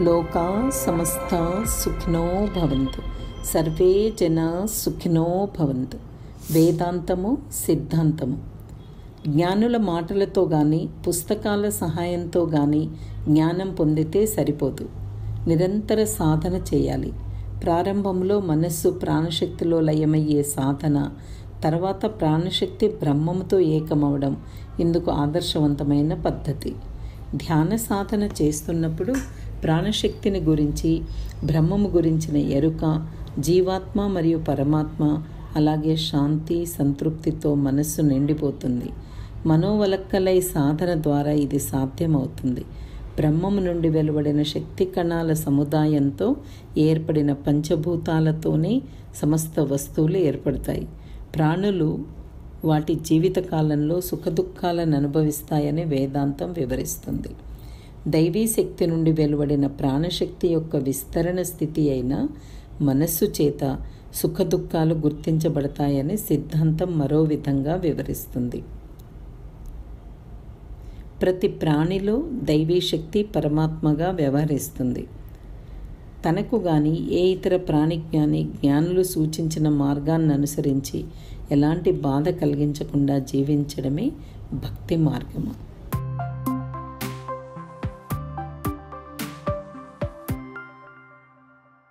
లోకా సమస్త సుఖినో భవంతు, సర్వే జన సుఖినో భవంతు. వేదాంతము, సిద్ధాంతము. జ్ఞానుల మాటలతో కానీ పుస్తకాల సహాయంతో కానీ జ్ఞానం పొందితే సరిపోదు. నిరంతర సాధన చేయాలి. ప్రారంభంలో మనస్సు ప్రాణశక్తిలో లయమయ్యే సాధన, తర్వాత ప్రాణశక్తి బ్రహ్మముతో ఏకమవడం ఇందుకు ఆదర్శవంతమైన పద్ధతి. ధ్యాన సాధన చేస్తున్నప్పుడు ప్రాణశక్తిని గురించి, బ్రహ్మము గురించిన ఎరుక, జీవాత్మ మరియు పరమాత్మ, అలాగే శాంతి, సంతృప్తితో మనస్సు నిండిపోతుంది. మనోవలక్కలై సాధన ద్వారా ఇది సాధ్యమవుతుంది. బ్రహ్మము నుండి వెలువడిన శక్తి కణాల సముదాయంతో ఏర్పడిన పంచభూతాలతోనే సమస్త వస్తువులు ఏర్పడతాయి. ప్రాణులు వాటి జీవితకాలంలో సుఖదుఖాలను అనుభవిస్తాయని వేదాంతం వివరిస్తుంది. దైవీ శక్తి నుండి వెలువడిన ప్రాణశక్తి యొక్క విస్తరణ స్థితి అయిన మనస్సు చేత సుఖదుఖాలు గుర్తించబడతాయని సిద్ధాంతం మరో విధంగా వివరిస్తుంది. ప్రతి ప్రాణిలో దైవీ శక్తి పరమాత్మగా వ్యవహరిస్తుంది. తనకు గాని ఏ ఇతర ప్రాణిజ్ఞాని జ్ఞానులు సూచించిన మార్గాన్ని అనుసరించి ఎలాంటి బాధ కలిగించకుండా జీవించడమే భక్తి మార్గము.